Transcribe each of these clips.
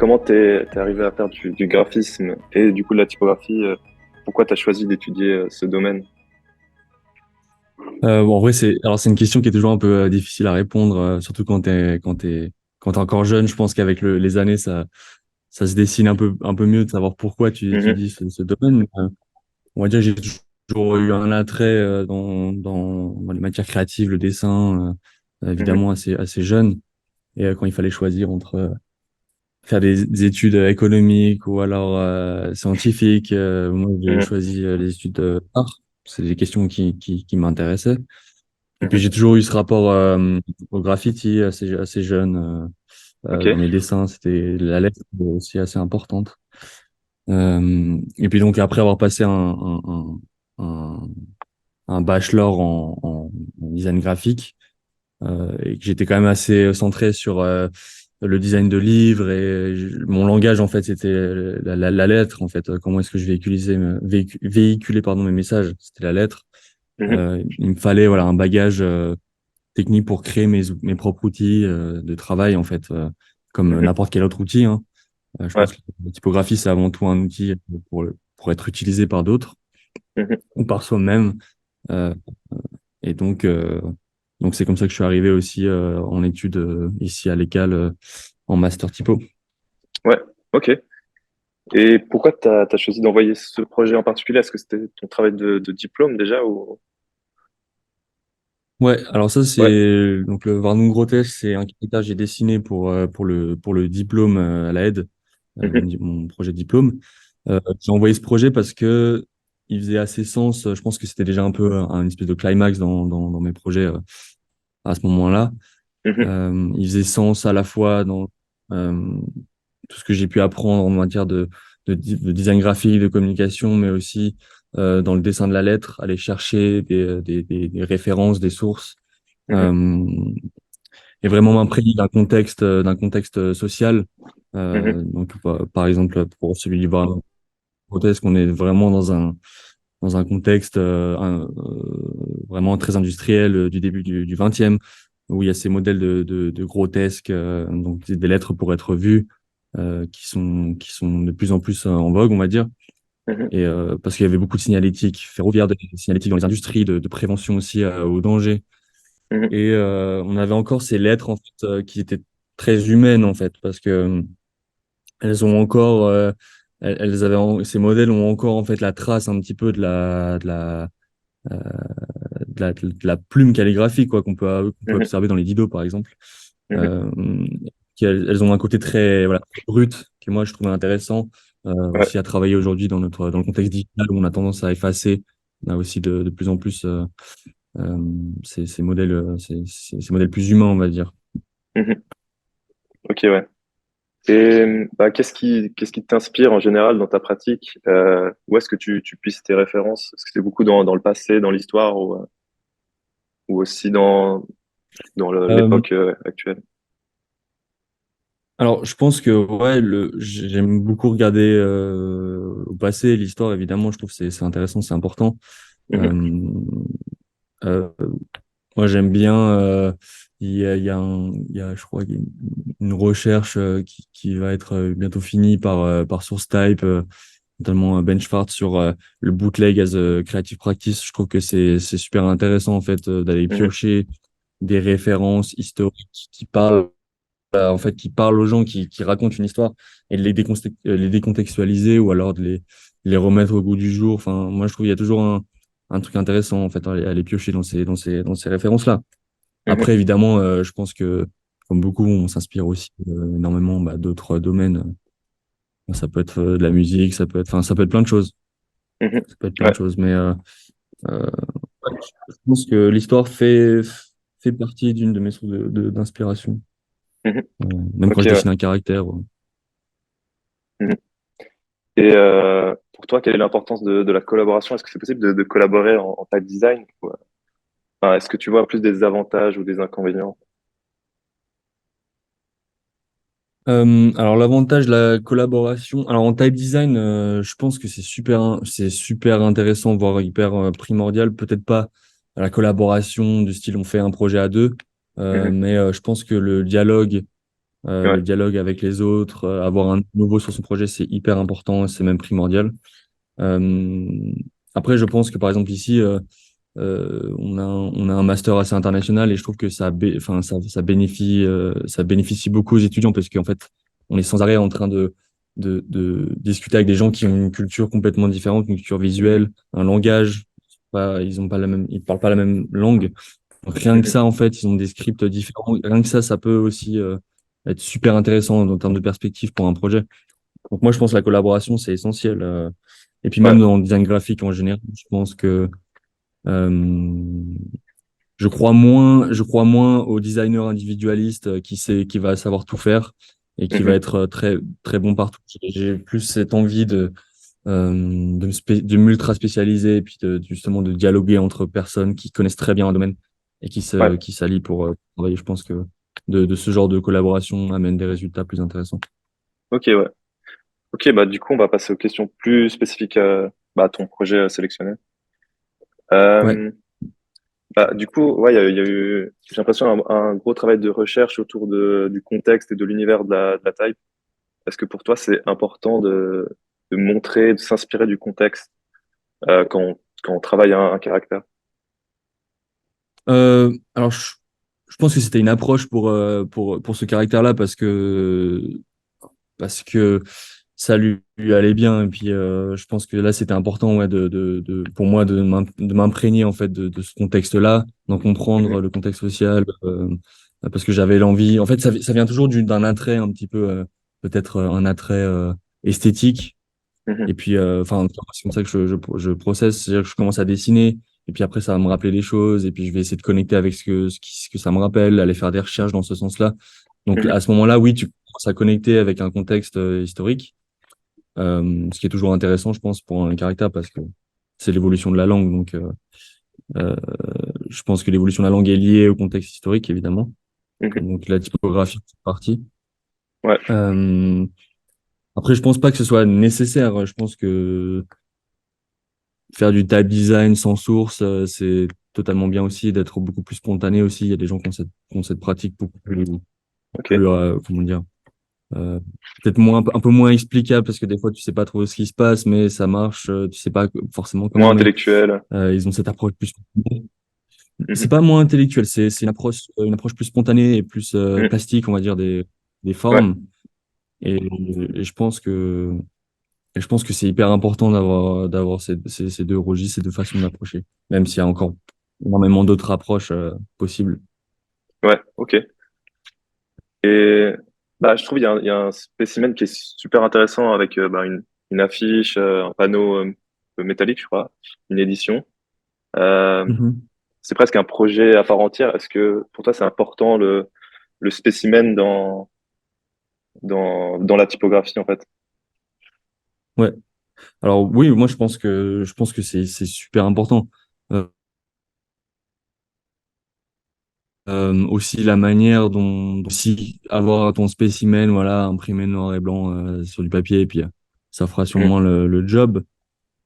comment t'es arrivé à faire du graphisme et du coup de la typographie? Pourquoi t'as choisi d'étudier ce domaine? Bon, en vrai, c'est une question qui est toujours un peu difficile à répondre, surtout quand t'es encore jeune. Je pense qu'avec les années, ça se dessine un peu mieux de savoir pourquoi tu Mhm, étudies ce domaine. On va dire, j'ai toujours eu un attrait dans les matières créatives, le dessin, mhm, évidemment assez jeune. Et quand il fallait choisir entre faire des études économiques ou alors scientifiques, moi j'ai mhm, choisi les études d'art. C'est des questions qui m'intéressaient. Et puis mhm. j'ai toujours eu ce rapport au graffiti assez jeune. Ok. Dans mes dessins, c'était la lettre aussi assez importante. Et puis donc après avoir passé un, un bachelor en design graphique, et que j'étais quand même assez centré sur le design de livres et mon langage en fait c'était la lettre en fait. Comment est-ce que je véhiculer pardon mes messages? C'était la lettre. Mhm, Il me fallait voilà un bagage technique pour créer mes propres outils de travail en fait, comme mhm. n'importe quel autre outil, hein. Je Ouais. pense que la typographie c'est avant tout un outil pour être utilisé par d'autres Mhm. ou par soi-même. Euh, et donc c'est comme ça que je suis arrivé aussi en études ici à l'ECAL en master typo. Ouais. Ok. Et pourquoi t'as choisi d'envoyer ce projet en particulier? Est-ce que c'était ton travail de diplôme déjà ou... Ouais, alors ça Ouais. c'est donc le Warnung Grotesque, c'est un critère que j'ai dessiné pour le diplôme à la aide, Mhm, mon projet de diplôme. J'ai envoyé ce projet parce que il faisait assez sens. Je pense que c'était déjà un peu un espèce de climax dans mes projets à ce moment-là. mhm, Il faisait sens à la fois dans euh, tout ce que j'ai pu apprendre en matière de design graphique, de communication, mais aussi dans le dessin de la lettre, aller chercher des références, des sources, mhm, euh, et vraiment m'imprégner d'un contexte social. mhm, Donc, par exemple, pour celui du Baron Grotesque, on est vraiment dans un contexte vraiment très industriel du début du 20e, où il y a ces modèles de grotesques, donc des lettres pour être vues, qui sont de plus en plus en vogue, on va dire. mhm, Et parce qu'il y avait beaucoup de signalétique ferroviaire, de signalétique dans les industries, de prévention aussi au danger. mhm, Et on avait encore ces lettres en fait qui étaient très humaines en fait, parce que elles ont encore, ces modèles ont encore en fait la trace un petit peu euh, de la plume calligraphique quoi qu'on peut mhm, observer dans les didos par exemple. mhm. Euh, Elles ont un côté très voilà très brut que moi je trouvais intéressant Ouais. aussi à travailler aujourd'hui dans le contexte digital où on a tendance à effacer. On a aussi de plus en plus euh, ces modèles ces modèles plus humains on va dire. Mhm. Ok, ouais. Et bah, qu'est-ce qui t'inspire en général dans ta pratique? Où est-ce que tu puisses tes références? Est-ce que c'est beaucoup dans le passé, dans l'histoire ou aussi dans Euh, l'époque actuelle? alors je pense que ouais j'aime beaucoup regarder au passé l'histoire évidemment je trouve que c'est intéressant c'est important. Mhm, Euh, euh, Moi, j'aime bien. Il y a, je crois, qu'il y a une recherche qui va être bientôt finie par SourceType, notamment Benchfart sur le bootleg as a creative practice. Je trouve que c'est super intéressant en fait d'aller mhm, piocher des références historiques qui parlent en fait qui parlent aux gens, qui racontent une histoire et de les décontextualiser ou alors de les remettre au goût du jour. Enfin, moi, je trouve qu'il y a toujours un truc intéressant en fait à les piocher dans ces références-là. mhm, Après, évidemment, je pense que, comme beaucoup, on s'inspire aussi énormément d'autres domaines. Ça peut être de la musique, enfin, ça peut être plein de choses. mhm. Ça peut être plein de Ouais. choses. Mais euh, ouais, je pense que l'histoire fait partie d'une de mes sources d'inspiration. Mhm. Même quand Ok, je ouais. dessine un caractère. Mhm. Et pour toi, quelle est l'importance de la collaboration? Est-ce que c'est possible de collaborer en type design? Enfin, est-ce que tu vois plus des avantages ou des inconvénients? Alors l'avantage de la collaboration, alors en type design, je pense que c'est super intéressant, voire hyper primordial. Peut-être pas la collaboration du style on fait un projet à deux, Mhm, mais je pense que le dialogue le Ouais. dialogue avec les autres, avoir un nouveau sur son projet, c'est hyper important, c'est même primordial. Euh, Après, je pense que par exemple ici, on a un master assez international et je trouve que enfin, ça bénéficie beaucoup aux étudiants parce qu'en fait, on est sans arrêt en train de discuter avec des gens qui ont une culture complètement différente, une culture Mhm. visuelle, un langage. Ils ont pas la même, ils parlent pas la même langue. Donc, rien que Mhm. ça, en fait, ils ont des scripts différents. Rien que ça peut aussi être super intéressant en termes de perspective pour un projet. Donc, moi, je pense que la collaboration, c'est essentiel. Et puis, même Ouais. dans le design graphique en général, je pense que euh, je crois moins au designer individualiste qui va savoir tout faire et qui va Mhm. être très, très bon partout. J'ai plus cette envie de m'ultra spécialiser et puis justement de dialoguer entre personnes qui connaissent très bien un domaine et Ouais. qui s'allient pour travailler. Je pense que de ce genre de collaboration amène des résultats plus intéressants. Ok, ouais. Ok, bah du coup, on va passer aux questions plus spécifiques à ton projet sélectionné. Ouais. Euh, du coup, ouais, il y a eu, j'ai l'impression, un gros travail de recherche autour du contexte et de l'univers de la type. Est-ce que pour toi, c'est important de montrer, de s'inspirer du contexte quand on travaille un caractère? Alors, je pense que c'était une approche pour ce caractère-là parce que ça lui allait bien. Et puis, je pense que là, c'était important, ouais, pour moi de m'imprégner, en fait, de ce contexte-là, d'en comprendre Mhm. le contexte social, parce que j'avais l'envie. En fait, ça vient toujours d'un attrait un petit peu, peut-être un attrait esthétique. Mhm. Et puis, enfin, c'est comme ça que je processe, c'est-à-dire que je commence à dessiner. Et puis après, ça va me rappeler des choses. Et puis, je vais essayer de connecter avec ce que ça me rappelle, aller faire des recherches dans ce sens-là. Donc, Mhm. à ce moment-là, oui, tu commences à connecter avec un contexte historique. Ce qui est toujours intéressant, je pense, pour un caractère, parce que c'est l'évolution de la langue. Donc, euh, je pense que l'évolution de la langue est liée au contexte historique, évidemment. Mhm. Donc, la typographie, c'est partie. Ouais. Euh, Après, je pense pas que ce soit nécessaire. Je pense que faire du type design sans source, c'est totalement bien aussi, d'être beaucoup plus spontané aussi. Il y a des gens qui ont cette pratique Ok. comment dire, Euh, peut-être un peu moins explicable parce que des fois tu sais pas trop ce qui se passe, mais ça marche. Tu sais pas forcément comment, Moins mais intellectuel. ils ont cette approche plus. C'est Mhm. pas moins intellectuel, c'est une approche plus spontanée et plus Mhm. plastique, on va dire des Ouais. formes. Et, et je pense que c'est hyper important d'avoir ces deux registres, ces deux façons d'approcher, même s'il y a encore énormément d'autres approches possibles. Ouais. Ok. Et je trouve il y a un spécimen qui est super intéressant avec une affiche, un panneau métallique, je crois, une édition. Euh, Mhm. c'est presque un projet à part entière. Est-ce que pour toi c'est important le spécimen dans la typographie en fait? Ouais. Alors oui, moi je pense que c'est super important. Euh, Aussi la manière dont si avoir ton spécimen, voilà, imprimé noir et blanc sur du papier, et puis ça fera Mhm. sûrement le job.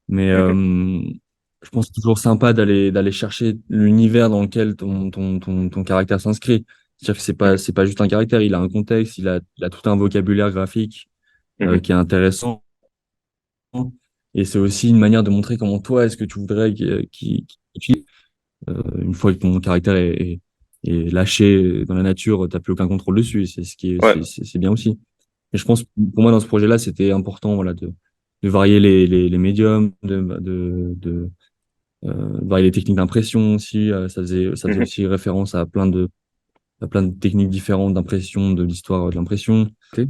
Mais Mhm. je pense que c'est toujours sympa d'aller chercher l'univers dans lequel ton caractère s'inscrit. C'est-à-dire que Mhm. c'est pas juste un caractère, il a un contexte, il a tout un vocabulaire graphique Mhm. qui est intéressant. Et c'est aussi une manière de montrer comment toi, est-ce que tu voudrais une fois que ton caractère est lâché dans la nature, t'as plus aucun contrôle dessus. Et c'est ce qui est, Ouais. c'est bien aussi. Et je pense, pour moi, dans ce projet-là, c'était important, voilà, de varier les médiums, varier les techniques d'impression aussi. Ça faisait Mhm. aussi référence à plein de techniques différentes d'impression, de l'histoire de l'impression. Ok.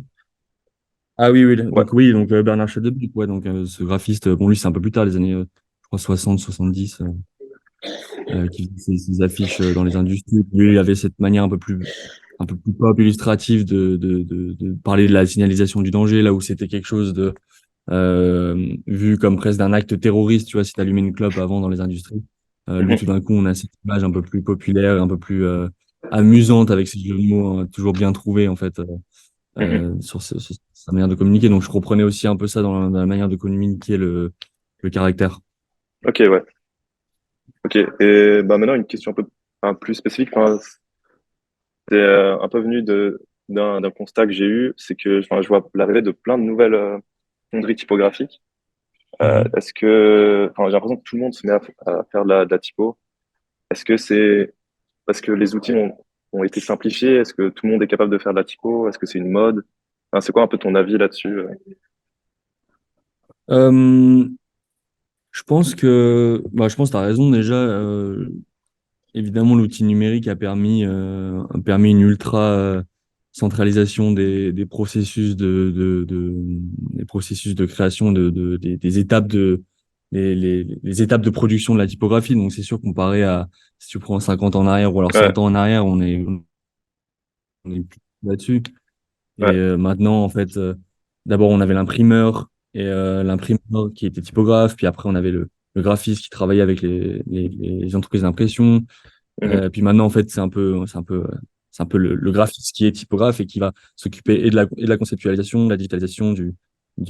Ah oui, oui, Ouais. donc Bernard Chadebrink, ouais, donc ce graphiste, bon, lui, c'est un peu plus tard, les années, je crois, 60, 70, qui faisait ses affiches dans les industries. Lui, il avait cette manière un peu plus pop, illustrative de parler de la signalisation du danger, là où c'était quelque chose vu comme presque d'un acte terroriste, tu vois, si t'allumais une clope avant dans les industries. Lui, tout Mhm. d'un coup, on a cette image un peu plus populaire, un peu plus amusante avec ses jeux de mots toujours bien trouvés, en fait, Mhm. sur sa manière de communiquer. Donc, je reprenais aussi un peu ça dans la manière de communiquer le caractère. Ok, ouais. Ok. Et maintenant une question un peu plus spécifique. Enfin, t'es un peu venu d'un constat que j'ai eu, c'est que enfin, je vois l'arrivée de plein de nouvelles fonderies typographiques. Mhm. Est-ce que, enfin, j'ai l'impression que tout le monde se met à faire de la typo. Est-ce que c'est parce que les outils ont été simplifiés? Est-ce que tout le monde est capable de faire de la typo? Est-ce que c'est une mode? Enfin, c'est quoi un peu ton avis là-dessus? Euh, je pense que tu as raison déjà. Évidemment, l'outil numérique a permis une ultra centralisation des processus des processus de création des étapes les étapes de production de la typographie. Donc, c'est sûr, comparé à si tu prends 50 ans en arrière ou alors Ouais, 100 ans en arrière, on est plus là-dessus. Et ouais, maintenant, en fait, d'abord, on avait l'imprimeur et l'imprimeur qui était typographe. Puis après, on avait le graphiste qui travaillait avec les entreprises d'impression. mhm, Puis maintenant, en fait, c'est un peu le graphiste qui est typographe et qui va s'occuper et de la conceptualisation, de la digitalisation, du,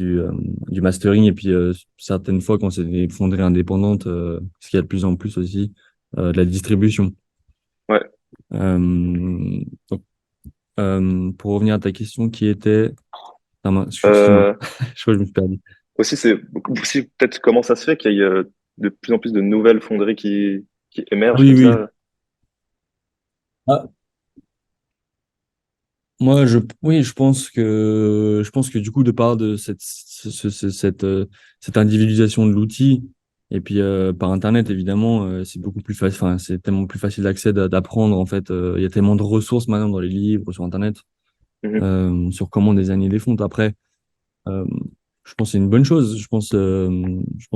euh, du mastering. Et puis, certaines fois, quand c'est des fonderies indépendantes, ce qu'il y a de plus en plus aussi, de la distribution. ouais. Donc, pour revenir à ta question qui était, ah, excuse-moi, Euh, je crois que je me suis perdu. aussi, c'est aussi peut-être comment ça se fait qu'il y ait de plus en plus de nouvelles fonderies qui Ah émergent oui, comme oui. ça. Ah, oui, je pense que du coup, de part de cette individualisation de l'outil, et puis par Internet, évidemment, c'est beaucoup plus facile, enfin, c'est tellement plus facile d'accès, d'apprendre, en fait. Il y a tellement de ressources maintenant dans les livres, sur Internet, Mhm. sur comment désigner des fontes. Après, euh, je pense que c'est une bonne chose. Je pense que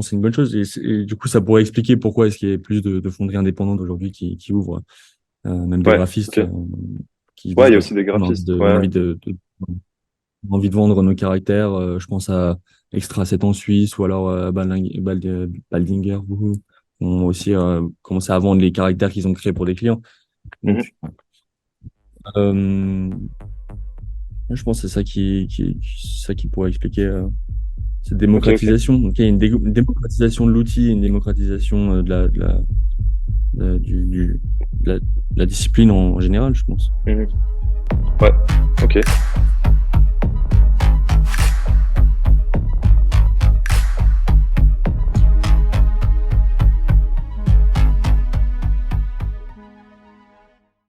c'est une bonne chose. Et du coup, ça pourrait expliquer pourquoi est-ce qu'il y a plus de fonderies indépendantes aujourd'hui qui ouvrent, même des Ouais, graphistes ok. qui Ouais, il disent, y a bah, aussi des on a envie graphistes. de, on a Ouais. on a envie de vendre nos caractères. Je pense à Extra 7 en Suisse ou alors Baldinger, ont aussi commencé à vendre les caractères qu'ils ont créés pour des clients. Mhm. Donc, euh, je pense que c'est ça ça qui pourrait expliquer cette Ok, ok. démocratisation. Donc, il y a une démocratisation de l'outil, une démocratisation de la discipline en général, je pense. Mhm. Ouais, ok.